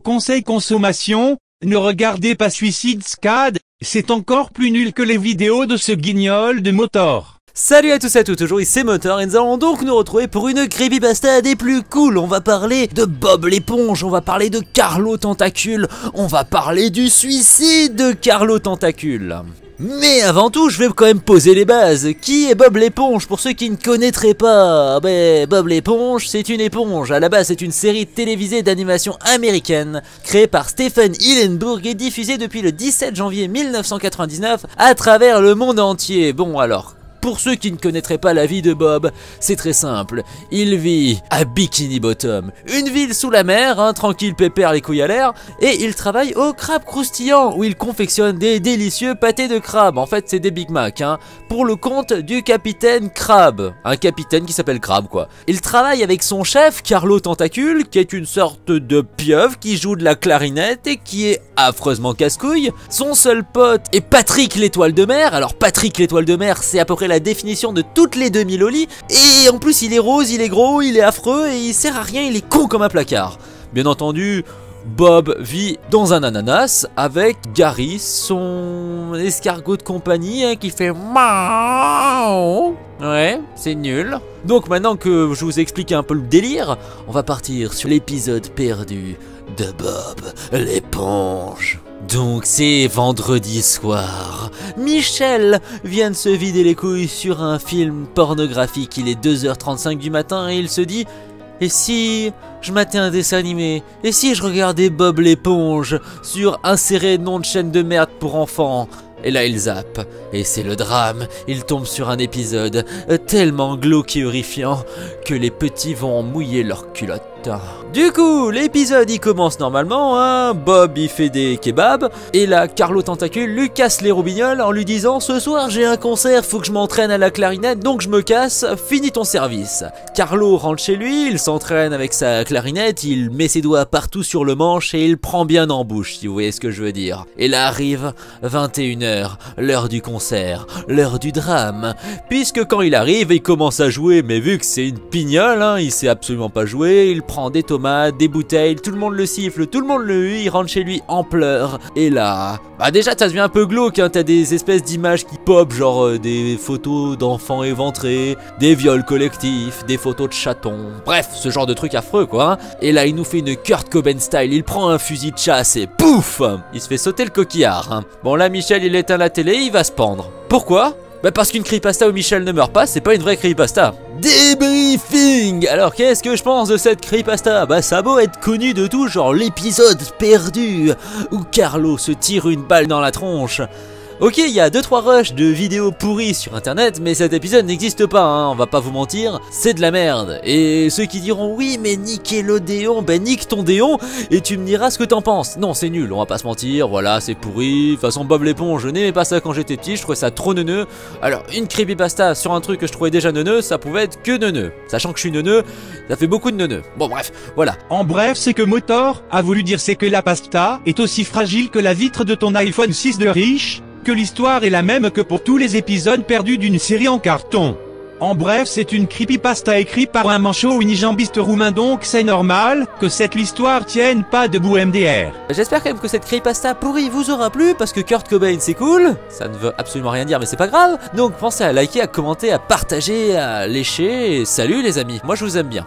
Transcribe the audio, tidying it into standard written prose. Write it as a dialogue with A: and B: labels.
A: Conseil consommation, ne regardez pas Suicide Squad, c'est encore plus nul que les vidéos de ce guignol de Motor.
B: Salut à tous et à toutes, aujourd'hui c'est Motor et nous allons donc nous retrouver pour une creepypasta des plus cool. On va parler de Bob l'éponge, on va parler de Carlo Tentacule, on va parler du suicide de Carlo Tentacule. Mais avant tout, je vais quand même poser les bases. Qui est Bob l'éponge pour ceux qui ne connaîtraient pas? Bob l'éponge, c'est une éponge. À la base, c'est une série télévisée d'animation américaine créée par Stephen Hillenburg et diffusée depuis le 17 janvier 1999 à travers le monde entier. Bon alors, pour ceux qui ne connaîtraient pas la vie de Bob, c'est très simple. Il vit à Bikini Bottom, une ville sous la mer, tranquille pépère les couilles à l'air, et il travaille au Crabe Croustillant où il confectionne des délicieux pâtés de crabe. En fait, c'est des Big Mac, pour le compte du capitaine Crabe. Un capitaine qui s'appelle Crabe, quoi. Il travaille avec son chef, Carlo Tentacule, qui est une sorte de pieuvre qui joue de la clarinette et qui est affreusement casse-couille. Son seul pote est Patrick l'étoile de mer. Alors Patrick l'étoile de mer, c'est à peu près la définition de toutes les demi-lolis, et en plus il est rose, il est gros, il est affreux et il sert à rien, il est con comme un placard. Bien entendu, Bob vit dans un ananas avec Gary, son escargot de compagnie, qui fait miaou. Ouais, c'est nul. Donc maintenant que je vous explique un peu le délire, on va partir sur l'épisode perdu de Bob l'éponge. Donc c'est vendredi soir. Michel vient de se vider les couilles sur un film pornographique. Il est 2h35 du matin et il se dit: et si je matais un dessin animé? Et si je regardais Bob l'éponge sur inséré nom de chaîne de merde pour enfants? Et là il zappe, et c'est le drame, il tombe sur un épisode tellement glauque et horrifiant que les petits vont mouiller leurs culottes. Du coup, l'épisode il commence normalement, Bob il fait des kebabs, et là Carlo Tentacule lui casse les roubignoles en lui disant: ce soir j'ai un concert, faut que je m'entraîne à la clarinette, donc je me casse, finis ton service. Carlo rentre chez lui, il s'entraîne avec sa clarinette, il met ses doigts partout sur le manche et il prend bien en bouche, si vous voyez ce que je veux dire. Et là arrive 21h, l'heure du concert, l'heure du drame, puisque quand il arrive, il commence à jouer, mais vu que c'est une pignole, il sait absolument pas jouer, il prend des tomates, des bouteilles, tout le monde le siffle, tout le monde le hue, il rentre chez lui en pleurs. Et là, déjà ça devient un peu glauque, t'as des espèces d'images qui pop, genre des photos d'enfants éventrés, des viols collectifs, des photos de chatons, bref, ce genre de truc affreux quoi. Et là il nous fait une Kurt Cobain style, il prend un fusil de chasse et pouf, il se fait sauter le coquillard. Bon là Michel il éteint la télé, il va se pendre. Pourquoi? Parce qu'une creepypasta où Michel ne meurt pas, c'est pas une vraie creepypasta. Débriefing. Alors qu'est-ce que je pense de cette creepypasta? Ça a beau être connu de tout, genre l'épisode perdu où Carlo se tire une balle dans la tronche. Ok, il y a 2-3 rushs de vidéos pourries sur internet, mais cet épisode n'existe pas, on va pas vous mentir, c'est de la merde. Et ceux qui diront oui mais Nickelodeon, nique ton déon et tu me diras ce que t'en penses. Non c'est nul, on va pas se mentir, voilà c'est pourri. De toute façon Bob l'éponge, je n'aimais pas ça quand j'étais petit, je trouvais ça trop neuneux. Alors une creepypasta sur un truc que je trouvais déjà neuneux, ça pouvait être que neuneux. Sachant que je suis neuneux, ça fait beaucoup de neuneux. Bon bref, voilà.
A: En bref, c'est que Motor a voulu dire c'est que la pasta est aussi fragile que la vitre de ton iPhone 6 de riche, que l'histoire est la même que pour tous les épisodes perdus d'une série en carton. En bref, c'est une creepypasta écrite par un manchot unijambiste roumain, donc c'est normal que cette histoire tienne pas debout MDR.
B: J'espère quand même que cette creepypasta pourrie vous aura plu, parce que Kurt Cobain c'est cool, ça ne veut absolument rien dire mais c'est pas grave. Donc pensez à liker, à commenter, à partager, à lécher, et salut les amis, moi je vous aime bien.